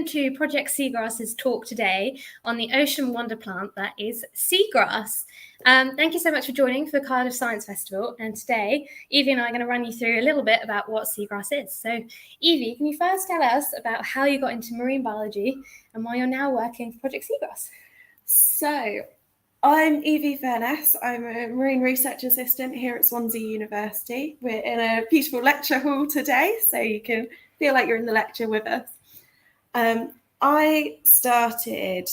welcome to Project Seagrass's talk today on the ocean wonder plant that is seagrass. Thank you so much for joining for the Cardiff Science Festival, and today Evie and I are going to run you through a little bit about what seagrass is. So Evie, can you first tell us about how you got into marine biology and why you're now working for Project Seagrass? So I'm Evie Furness. I'm a marine research assistant here at Swansea University. We're in a beautiful lecture hall today, so you can feel like you're in the lecture with us. I started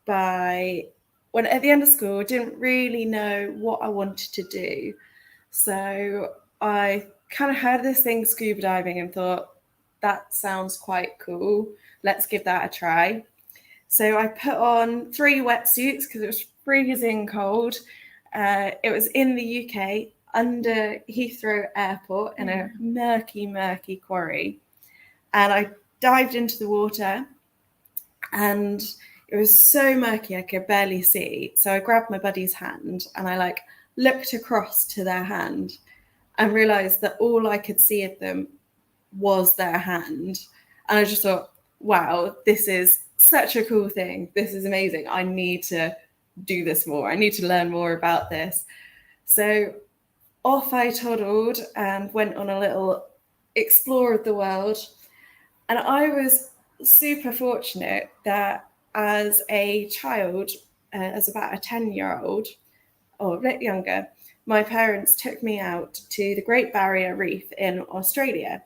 when at the end of school, I didn't really know what I wanted to do. So I kind of heard this thing, scuba diving, and thought, that sounds quite cool. Let's give that a try. So I put on 3 wetsuits because it was freezing cold. It was in the UK under Heathrow Airport in a murky quarry. And I dived into the water and it was so murky I could barely see. So I grabbed my buddy's hand and I looked across to their hand and realized that all I could see of them was their hand. And I just thought, wow, this is such a cool thing. This is amazing. I need to do this more. I need to learn more about this. So off I toddled and went on a little explore of the world. And I was super fortunate that as a child, as about a 10-year-old or a bit younger, my parents took me out to the Great Barrier Reef in Australia.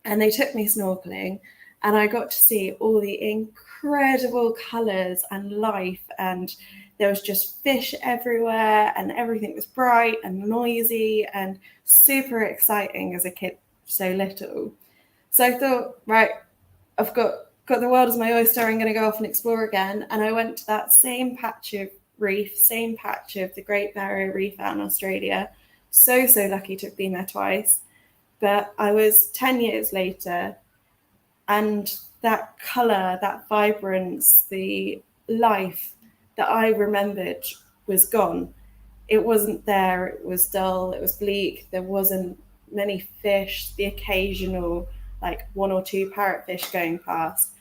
And they took me snorkeling. And I got to see all the incredible colours and life, and there was just fish everywhere, and everything was bright and noisy and super exciting as a kid, so little. So I thought, right, I've got the world as my oyster, I'm going to go off and explore again. And I went to that same patch of reef, same patch of the Great Barrier Reef out in Australia. So lucky to have been there twice. But I was 10 years later, and that colour, that vibrance, the life that I remembered was gone. It wasn't there. It was dull. It was bleak. There wasn't many fish, the occasional 1 or 2 parrotfish going past.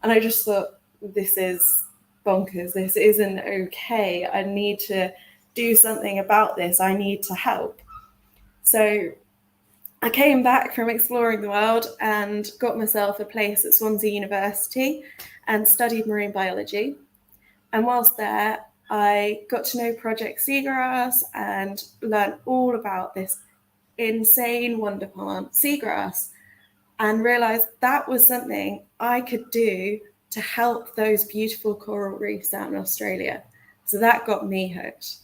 And I just thought, this is bonkers. This isn't okay. I need to do something about this. I need to help. So I came back from exploring the world and got myself a place at Swansea University and studied marine biology. And whilst there, I got to know Project Seagrass and learned all about this insane wonder plant, seagrass, and realised that was something I could do to help those beautiful coral reefs out in Australia. So that got me hooked.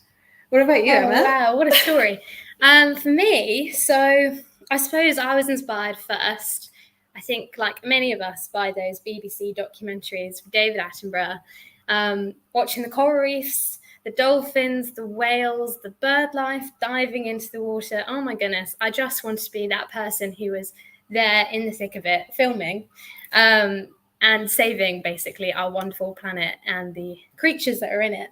What about you, Emma? Wow, what a story. For me, so I suppose I was inspired first, I think like many of us, by those BBC documentaries with David Attenborough, watching the coral reefs, the dolphins, the whales, the bird life, diving into the water. Oh my goodness, I just wanted to be that person who was there in the thick of it, filming and saving basically our wonderful planet and the creatures that are in it.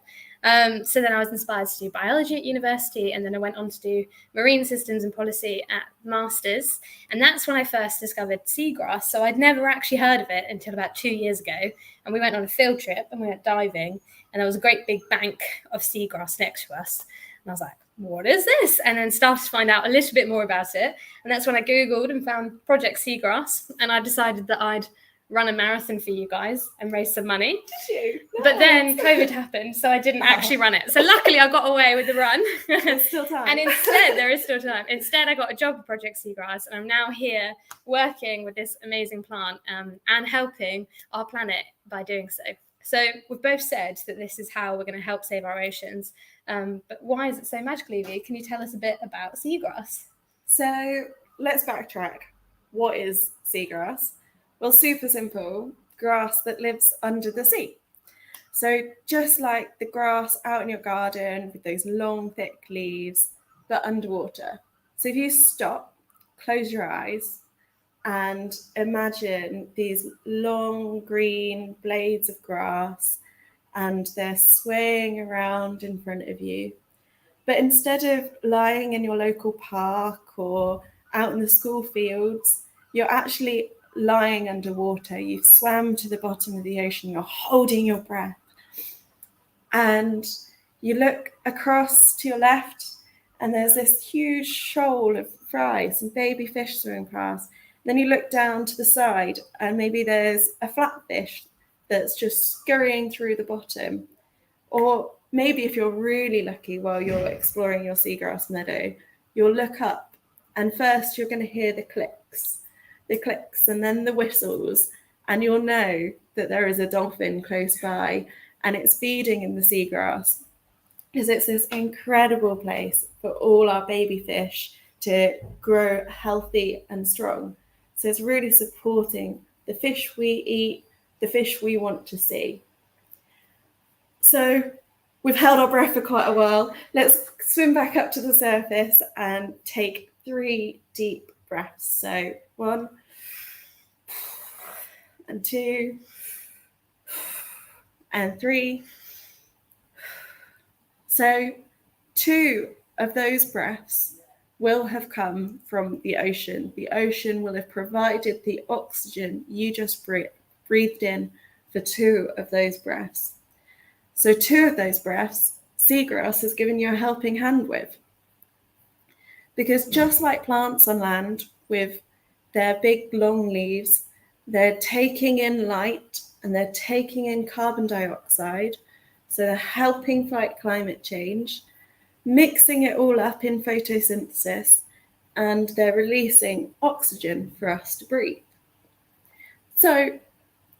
So then I was inspired to do biology at university, and then I went on to do marine systems and policy at Masters. And that's when I first discovered seagrass. So I'd never actually heard of it until about 2 years ago. And we went on a field trip and we went diving, and there was a great big bank of seagrass next to us. And I was like, what is this? And then started to find out a little bit more about it. And that's when I Googled and found Project Seagrass. And I decided that I'd run a marathon for you guys and raise some money. Did you? No. But then COVID happened, so I didn't actually run it. So luckily I got away with the run. There's still time. And instead, there is still time. Instead, I got a job at Project Seagrass, and I'm now here working with this amazing plant and helping our planet by doing so. So we've both said that this is how we're going to help save our oceans. But why is it so magical, Evie? Can you tell us a bit about seagrass? So let's backtrack. What is seagrass? Well, super simple, grass that lives under the sea. So just like the grass out in your garden with those long, thick leaves, but underwater. So if you stop, close your eyes, and imagine these long green blades of grass, and they're swaying around in front of you. But instead of lying in your local park or out in the school fields, you're actually lying underwater, you've swam to the bottom of the ocean, you're holding your breath, and you look across to your left, and there's this huge shoal of fry, some baby fish swimming past. Then you look down to the side, and maybe there's a flatfish that's just scurrying through the bottom. Or maybe if you're really lucky while you're exploring your seagrass meadow, you'll look up, and first you're going to hear the clicks, and then the whistles, and you'll know that there is a dolphin close by, and it's feeding in the seagrass, because it's this incredible place for all our baby fish to grow healthy and strong. So it's really supporting the fish we eat, the fish we want to see. So we've held our breath for quite a while. Let's swim back up to the surface and take 3 deep breaths. So 1 and 2 and 3. So 2 of those breaths will have come from the ocean. The ocean will have provided the oxygen you just breathed in for 2 of those breaths. So 2 of those breaths, seagrass has given you a helping hand with. Because just like plants on land with their big long leaves, they're taking in light and they're taking in carbon dioxide. So they're helping fight climate change, mixing it all up in photosynthesis, and they're releasing oxygen for us to breathe. So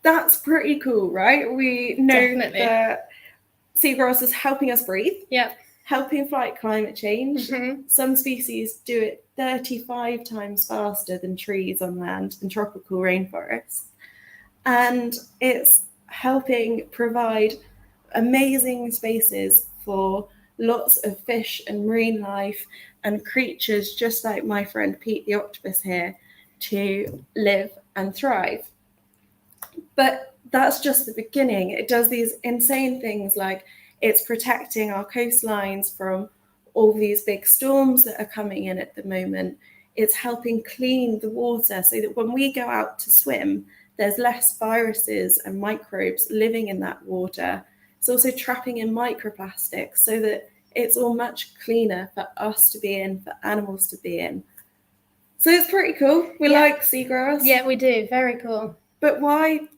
that's pretty cool, right? We know Definitely. that seagrass is helping us breathe, helping fight climate change. Some species do it 35 times faster than trees on land in tropical rainforests. And it's helping provide amazing spaces for lots of fish and marine life and creatures just like my friend Pete the octopus here to live and thrive. But that's just the beginning. It does these insane things like it's protecting our coastlines from all these big storms that are coming in at the moment. It's helping clean the water so that when we go out to swim, there's less viruses and microbes living in that water. It's also trapping in microplastics so that it's all much cleaner for us to be in, for animals to be in. So it's pretty cool. We like seagrass. Yeah, we do. Very cool. But why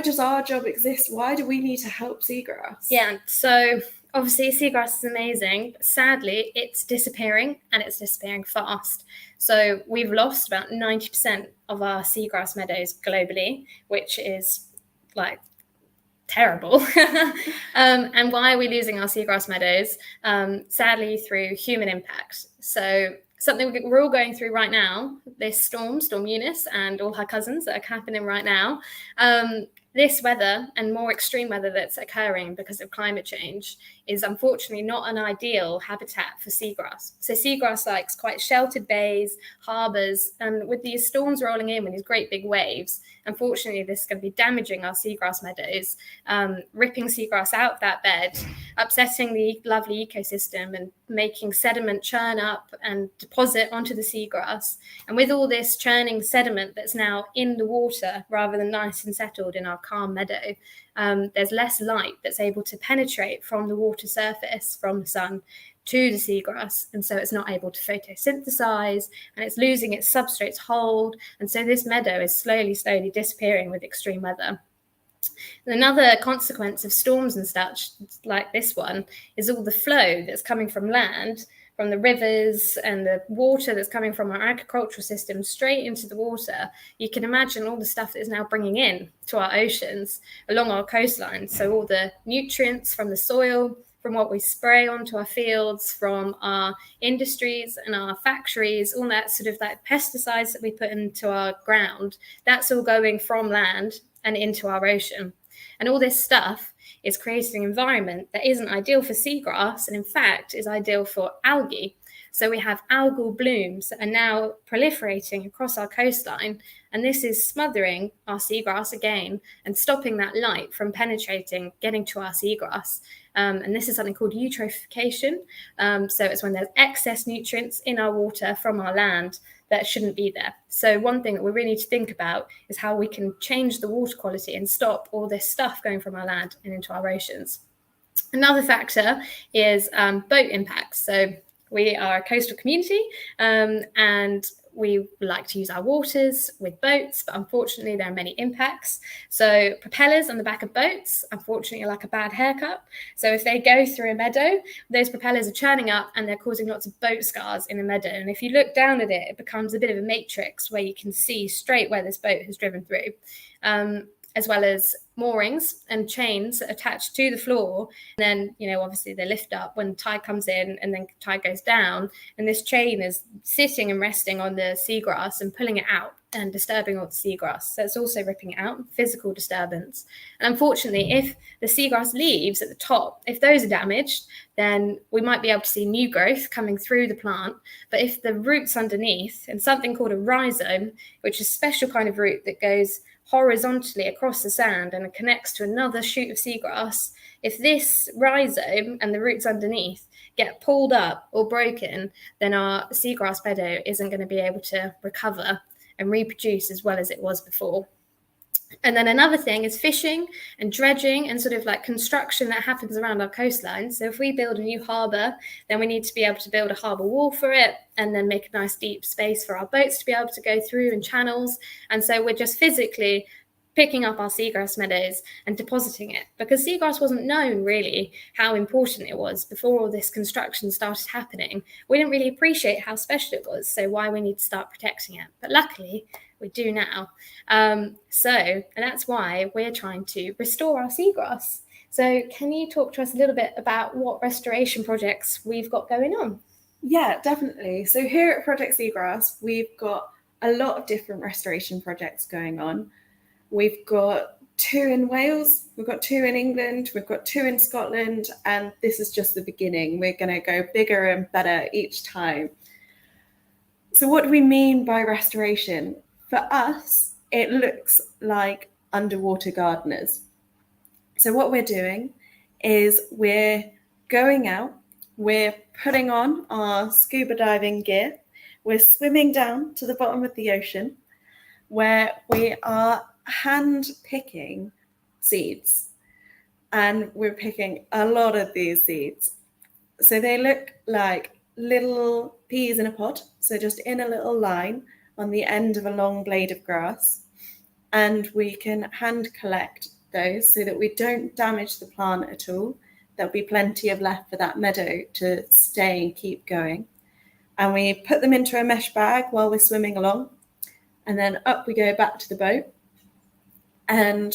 does our job exist? Why do we need to help seagrass? Yeah, so obviously seagrass is amazing, but sadly it's disappearing, and it's disappearing fast. So we've lost about 90% of our seagrass meadows globally, which is like terrible. And why are we losing our seagrass meadows? Sadly, through human impact. So something we're all going through right now, this Storm Eunice and all her cousins that are happening right now, this weather and more extreme weather that's occurring because of climate change is unfortunately not an ideal habitat for seagrass. So seagrass likes quite sheltered bays, harbours, and with these storms rolling in with these great big waves, unfortunately this is going to be damaging our seagrass meadows, ripping seagrass out of that bed, upsetting the lovely ecosystem and making sediment churn up and deposit onto the seagrass. And with all this churning sediment that's now in the water rather than nice and settled in our calm meadow, there's less light that's able to penetrate from the water surface, from the sun, to the seagrass, and so it's not able to photosynthesize, and it's losing its substrate's hold, and so this meadow is slowly disappearing with extreme weather. And another consequence of storms and such, like this one, is all the flow that's coming from land, from the rivers and the water that's coming from our agricultural system straight into the water. You can imagine all the stuff that is now bringing in to our oceans along our coastlines. So all the nutrients from the soil, from what we spray onto our fields, from our industries and our factories, all that sort of like pesticides that we put into our ground, that's all going from land and into our ocean. And all this stuff is creating an environment that isn't ideal for seagrass, and in fact is ideal for algae. So we have algal blooms that are now proliferating across our coastline, and this is smothering our seagrass again and stopping that light from penetrating, getting to our seagrass. And this is something called eutrophication. So it's when there's excess nutrients in our water from our land that shouldn't be there. So one thing that we really need to think about is how we can change the water quality and stop all this stuff going from our land and into our oceans. Another factor is boat impacts. So we are a coastal community, and we like to use our waters with boats, but unfortunately there are many impacts. So propellers on the back of boats, unfortunately, are like a bad haircut. So if they go through a meadow, those propellers are churning up and they're causing lots of boat scars in the meadow. And if you look down at it, it becomes a bit of a matrix where you can see straight where this boat has driven through. As well as moorings and chains attached to the floor. And then, obviously they lift up when tide comes in and then tide goes down. And this chain is sitting and resting on the seagrass and pulling it out and disturbing all the seagrass. So it's also ripping it out, physical disturbance. And unfortunately, if the seagrass leaves at the top, if those are damaged, then we might be able to see new growth coming through the plant. But if the roots underneath, and something called a rhizome, which is a special kind of root that goes horizontally across the sand and it connects to another shoot of seagrass, if this rhizome and the roots underneath get pulled up or broken, then our seagrass meadow isn't going to be able to recover and reproduce as well as it was before. And then another thing is fishing and dredging and sort of like construction that happens around our coastline. So if we build a new harbour, then we need to be able to build a harbour wall for it and then make a nice deep space for our boats to be able to go through and channels. And so we're just physically picking up our seagrass meadows and depositing it, because seagrass wasn't known really how important it was before all this construction started happening. We didn't really appreciate how special it was, so why we need to start protecting it. But luckily we do now. And that's why we're trying to restore our seagrass. So can you talk to us a little bit about what restoration projects we've got going on? Yeah, definitely. So here at Project Seagrass, we've got a lot of different restoration projects going on. We've got 2 in Wales, we've got 2 in England, we've got 2 in Scotland, and this is just the beginning. We're going to go bigger and better each time. So what do we mean by restoration? For us, it looks like underwater gardeners. So what we're doing is we're going out, we're putting on our scuba diving gear, we're swimming down to the bottom of the ocean, where we are hand picking seeds, and we're picking a lot of these seeds. So they look like little peas in a pod, so just in a little line on the end of a long blade of grass, and we can hand collect those so that we don't damage the plant at all. There'll be plenty of left for that meadow to stay and keep going. And we put them into a mesh bag while we're swimming along, and then up we go back to the boat and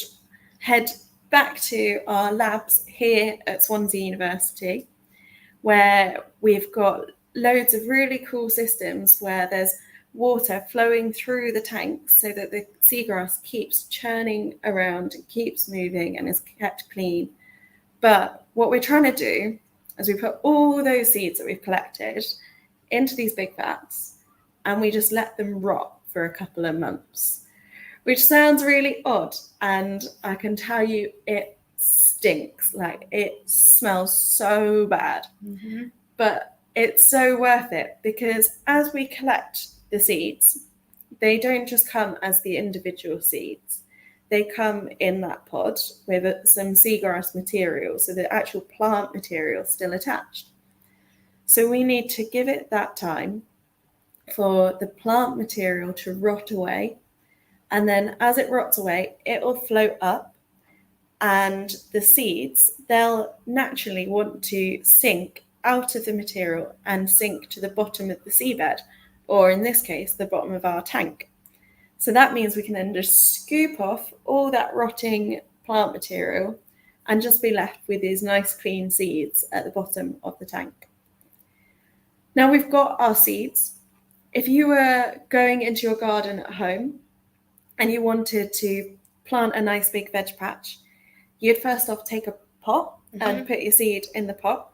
head back to our labs here at Swansea University, where we've got loads of really cool systems where there's water flowing through the tanks so that the seagrass keeps churning around and keeps moving and is kept clean. But what we're trying to do is we put all those seeds that we've collected into these big vats and we just let them rot for a couple of months, which sounds really odd, and I can tell you it stinks. Like, it smells so bad. Mm-hmm. But it's so worth it, because as we collect the seeds, they don't just come as the individual seeds. They come in that pod with some seagrass material, so the actual plant material still attached. So we need to give it that time for the plant material to rot away. And then as it rots away, it will float up, and the seeds, they'll naturally want to sink out of the material and sink to the bottom of the seabed, or in this case, the bottom of our tank. So that means we can then just scoop off all that rotting plant material and just be left with these nice clean seeds at the bottom of the tank. Now we've got our seeds. If you were going into your garden at home and you wanted to plant a nice big veg patch, you'd first off take a pot and put your seed in the pot.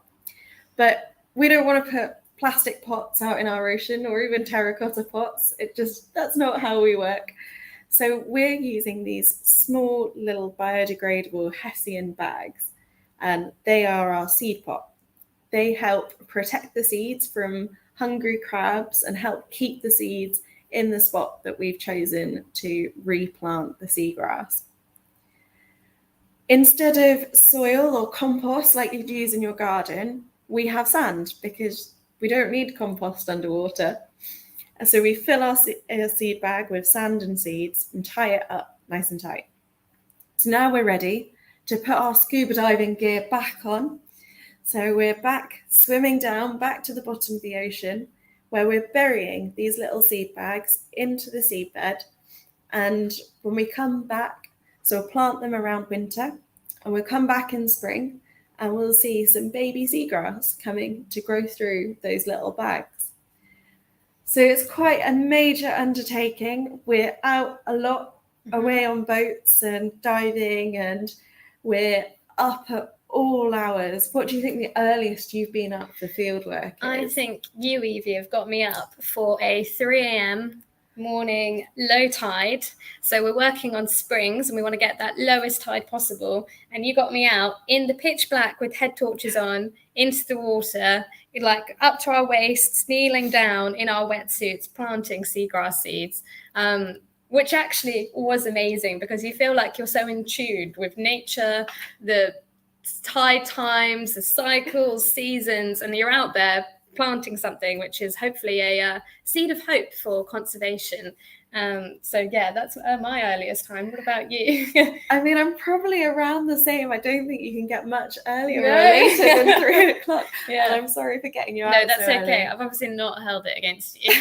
But we don't want to put plastic pots out in our ocean, or even terracotta pots. That's not how we work. So we're using these small little biodegradable Hessian bags, and they are our seed pot. They help protect the seeds from hungry crabs and help keep the seeds in the spot that we've chosen to replant the seagrass. Instead of soil or compost like you'd use in your garden, we have sand because we don't need compost underwater. So we fill our seed bag with sand and seeds and tie it up nice and tight. So now we're ready to put our scuba diving gear back on. So we're back swimming down back to the bottom of the ocean, where we're burying these little seed bags into the seedbed. And when we come back, so we'll plant them around winter, and we'll come back in spring and we'll see some baby seagrass coming to grow through those little bags. So it's quite a major undertaking. We're out a lot, away on boats and diving, and we're up at all hours. What do you think the earliest you've been up for field work is? I think you, Evie, have got me up for a 3 a.m. morning low tide. So we're working on springs and we want to get that lowest tide possible. And you got me out in the pitch black with head torches on into the water, like up to our waists, kneeling down in our wetsuits, planting seagrass seeds. Which actually was amazing because you feel like you're so in tune with nature, the tide times, the cycles, seasons, and you're out there planting something which is hopefully a seed of hope for conservation. So yeah, that's my earliest time. What about you? I mean, I'm probably around the same. I don't think you can get much earlier or later than 3 o'clock. Yeah. And I'm sorry for getting you out. No, that's so okay. Early. I've obviously not held it against you.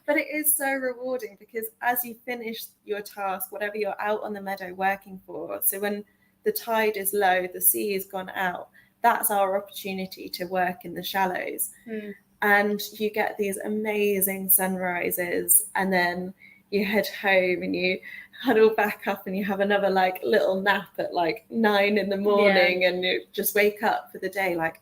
But it is so rewarding because as you finish your task, whatever you're out on the meadow working for, so when the tide is low, the sea has gone out, that's our opportunity to work in the shallows. And you get these amazing sunrises, and then you head home and you huddle back up and you have another like little nap at like 9 in the morning, and you just wake up for the day like,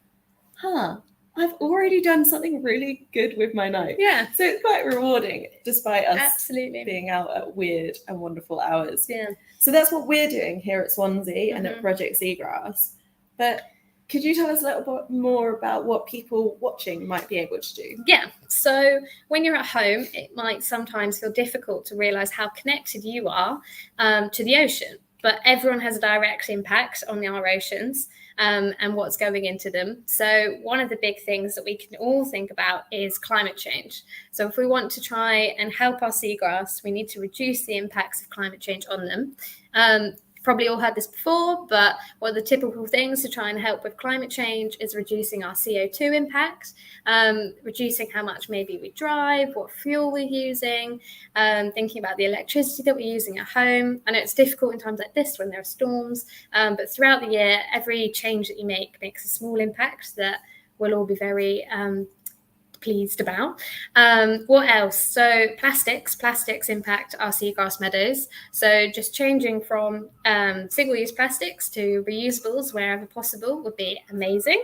I've already done something really good with my night. Yeah. So it's quite rewarding despite us Absolutely being out at weird and wonderful hours. Yeah. So that's what we're doing here at Swansea and at Project Seagrass. But could you tell us a little bit more about what people watching might be able to do? Yeah. So when you're at home, it might sometimes feel difficult to realise how connected you are to the ocean. But everyone has a direct impact on our oceans and what's going into them. So one of the big things that we can all think about is climate change. So if we want to try and help our seagrass, we need to reduce the impacts of climate change on them. Probably all heard this before, but one of the typical things to try and help with climate change is reducing our CO2 impact, reducing how much maybe we drive, what fuel we're using, thinking about the electricity that we're using at home. I know it's difficult in times like this when there are storms, but throughout the year, every change that you make makes a small impact that we'll all be very pleased about. What else? So plastics impact our seagrass meadows. So just changing from single-use plastics to reusables wherever possible would be amazing.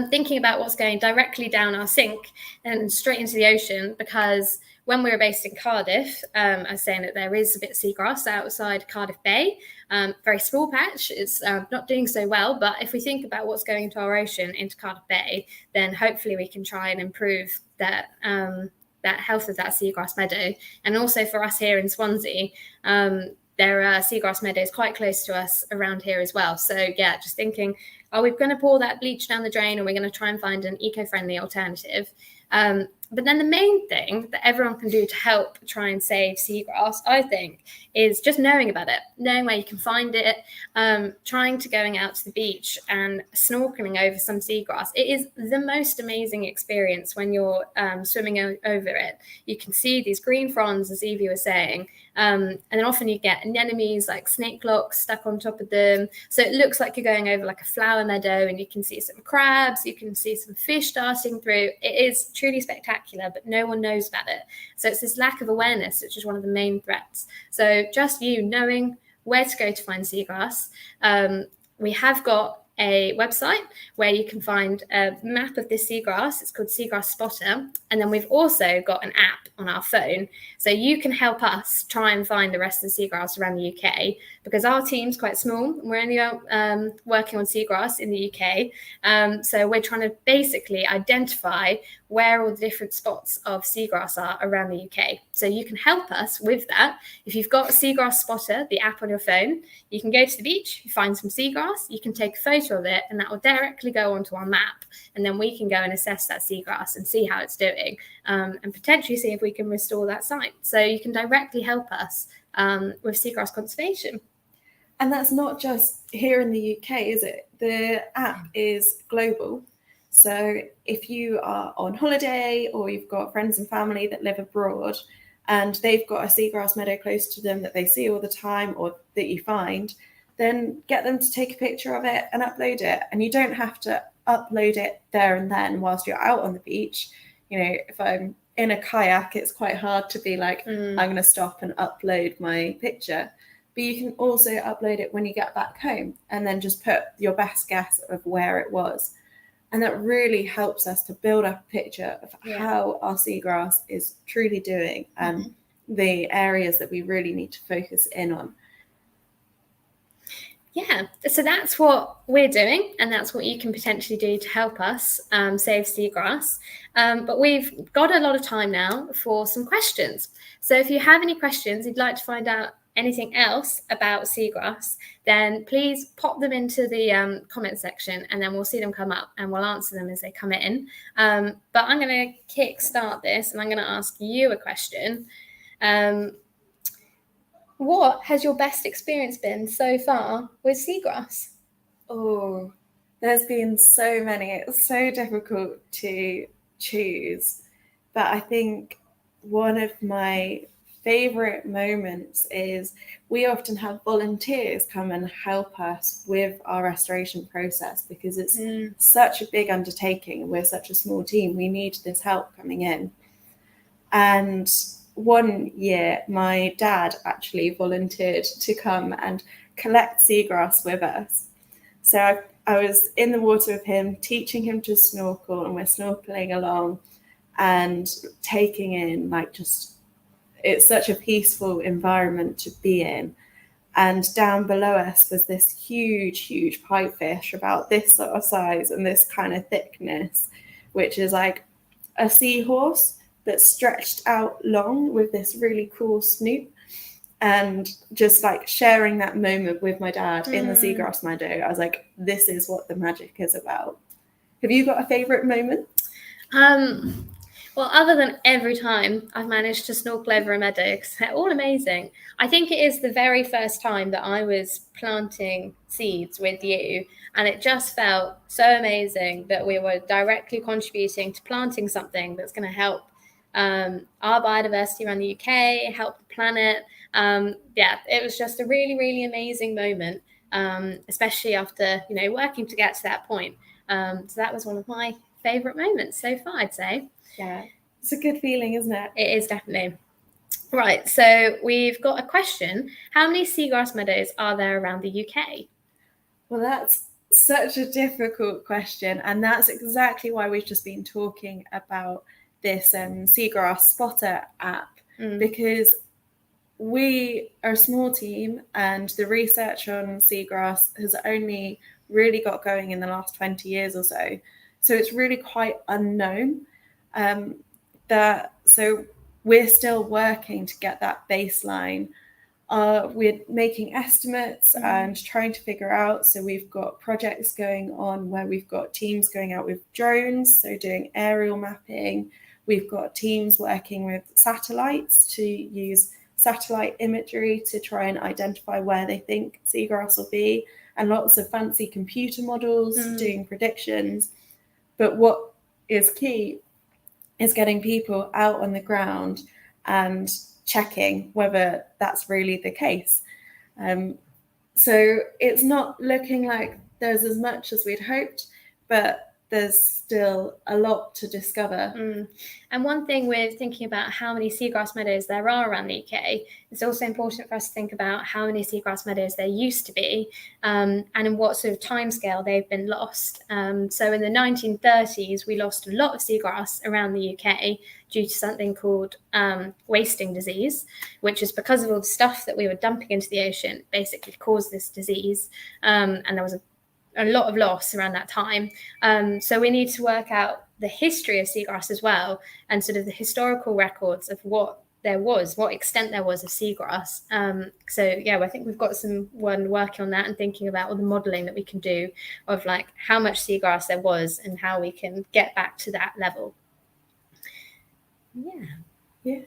Thinking about what's going directly down our sink and straight into the ocean, because when we were based in Cardiff, I was saying that there is a bit of seagrass outside Cardiff Bay, very small patch. It's not doing so well, but if we think about what's going into our ocean, into Cardiff Bay, then hopefully we can try and improve that health of that seagrass meadow. And also for us here in Swansea, there are seagrass meadows quite close to us around here as well. So yeah, just thinking, are we going to pour that bleach down the drain, or we're going to try and find an eco-friendly alternative? But then the main thing that everyone can do to help try and save seagrass, I think, is just knowing about it, knowing where you can find it, trying to going out to the beach and snorkeling over some seagrass. It is the most amazing experience when you're swimming over it. You can see these green fronds, as Evie was saying, and then often you get anemones like snake locks stuck on top of them. So it looks like you're going over like a flower meadow, and you can see some crabs, you can see some fish darting through. It is truly spectacular, but no one knows about it. So it's this lack of awareness, which is one of the main threats. So just you knowing where to go to find seagrass. We have got a website where you can find a map of this seagrass. It's called Seagrass Spotter. And then we've also got an app on our phone. So you can help us try and find the rest of the seagrass around the UK, because our team's quite small. We're only working on seagrass in the UK. So we're trying to basically identify where all the different spots of seagrass are around the UK. So you can help us with that. If you've got Seagrass Spotter, the app on your phone, you can go to the beach, you find some seagrass, you can take a photo of it, and that will directly go onto our map. And then we can go and assess that seagrass and see how it's doing, and potentially see if we can restore that site. So you can directly help us with seagrass conservation. And that's not just here in the UK, is it? The app is global. So if you are on holiday or you've got friends and family that live abroad and they've got a seagrass meadow close to them that they see all the time or that you find, then get them to take a picture of it and upload it. And you don't have to upload it there and then whilst you're out on the beach. You know, if I'm in a kayak, it's quite hard to be like, I'm going to stop and upload my picture. But you can also upload it when you get back home and then just put your best guess of where it was. And that really helps us to build up a picture of how our seagrass is truly doing and the areas that we really need to focus in on. Yeah, so that's what we're doing, and that's what you can potentially do to help us save seagrass. But we've got a lot of time now for some questions. So if you have any questions, you'd like to find out anything else about seagrass, then please pop them into the comment section, and then we'll see them come up and we'll answer them as they come in. But I'm going to kick start this, and I'm going to ask you a question. What has your best experience been so far with seagrass? Oh, there's been so many. It's so difficult to choose. But I think one of my favorite moments is we often have volunteers come and help us with our restoration process because it's such a big undertaking. We're such a small team. We need this help coming in. And one year, my dad actually volunteered to come and collect seagrass with us. So I was in the water with him, teaching him to snorkel, and we're snorkeling along and taking in it's such a peaceful environment to be in. And down below us was this huge pipefish about this sort of size and this kind of thickness, which is like a seahorse but stretched out long with this really cool snoot. And just like sharing that moment with my dad in the Seagrass Meadow, I was like, this is what the magic is about. Have you got a favourite moment? Well, other than every time I've managed to snorkel over a meadow, because they're all amazing, I think it is the very first time that I was planting seeds with you, and it just felt so amazing that we were directly contributing to planting something that's going to help our biodiversity around the UK, help the planet. It was just a really amazing moment, especially after working to get to that point. So that was one of my favourite moments so far, I'd say. Yeah, it's a good feeling, isn't it? It is definitely. Right, so we've got a question. How many seagrass meadows are there around the UK? Well, that's such a difficult question, and that's exactly why we've just been talking about this Seagrass Spotter app, because we are a small team and the research on seagrass has only really got going in the last 20 years or so. So it's really quite unknown. So we're still working to get that baseline. We're making estimates and trying to figure out. So we've got projects going on where we've got teams going out with drones, so doing aerial mapping. We've got teams working with satellites to use satellite imagery to try and identify where they think seagrass will be, and lots of fancy computer models doing predictions. But what is key is getting people out on the ground and checking whether that's really the case. So it's not looking like there's as much as we'd hoped, but there's still a lot to discover. And one thing with thinking about how many seagrass meadows there are around the UK, it's also important for us to think about how many seagrass meadows there used to be, and in what sort of timescale they've been lost. So in the 1930s, we lost a lot of seagrass around the UK due to something called wasting disease, which is because of all the stuff that we were dumping into the ocean, basically caused this disease. And there was a lot of loss around that time. So we need to work out the history of seagrass as well, and sort of the historical records of what extent there was of seagrass. So yeah, I think we've got someone working on that and thinking about all the modelling that we can do of like how much seagrass there was and how we can get back to that level. Yeah.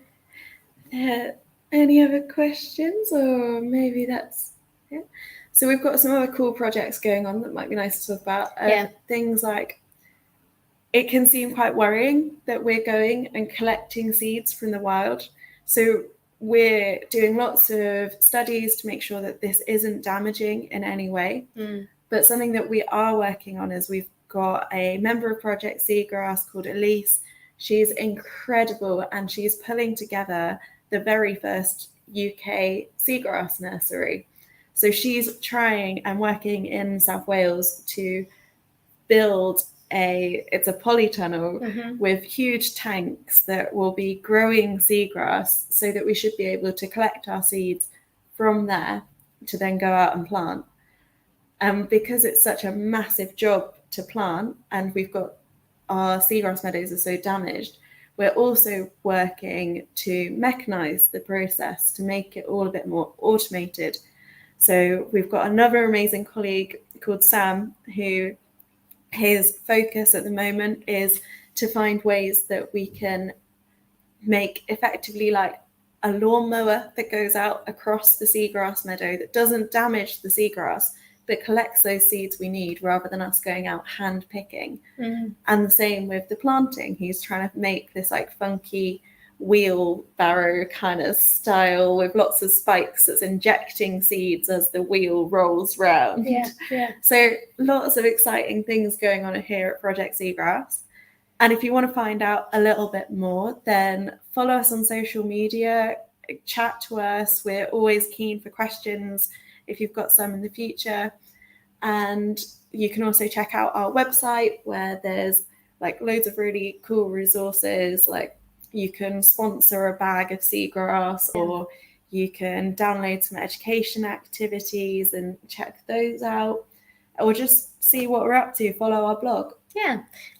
Any other questions, or maybe that's it? So we've got some other cool projects going on that might be nice to talk about. Things like, it can seem quite worrying that we're going and collecting seeds from the wild. So we're doing lots of studies to make sure that this isn't damaging in any way. But something that we are working on is we've got a member of Project Seagrass called Elise. She's incredible, and she's pulling together the very first UK seagrass nursery. So she's trying and working in South Wales to build it's a polytunnel with huge tanks that will be growing seagrass, so that we should be able to collect our seeds from there to then go out and plant. And because it's such a massive job to plant, and we've got our seagrass meadows are so damaged, we're also working to mechanize the process to make it all a bit more automated. So we've got another amazing colleague called Sam, who his focus at the moment is to find ways that we can make effectively like a lawnmower that goes out across the seagrass meadow that doesn't damage the seagrass, but collects those seeds we need rather than us going out hand picking. And the same with the planting. He's trying to make this like funky wheelbarrow kind of style with lots of spikes that's injecting seeds as the wheel rolls round. So lots of exciting things going on here at Project Seagrass. And if you want to find out a little bit more, then follow us on social media, chat to us. We're always keen for questions if you've got some in the future. And you can also check out our website, where there's like loads of really cool resources. Like you can sponsor a bag of seagrass, or you can download some education activities and check those out, or just see what we're up to. Follow our blog.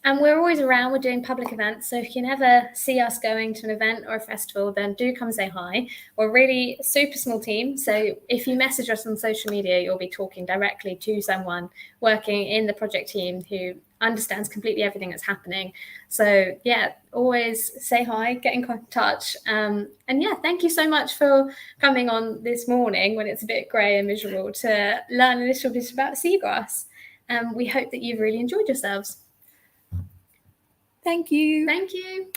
And we're always around. We're doing public events, so if you never see us going to an event or a festival, then do come say hi. We're a really super small team, so if you message us on social media, you'll be talking directly to someone working in the project team who understands completely everything that's happening. So always say hi, get in touch, and thank you so much for coming on this morning when it's a bit grey and miserable to learn a little bit about seagrass. We hope that you've really enjoyed yourselves. Thank you. Thank you.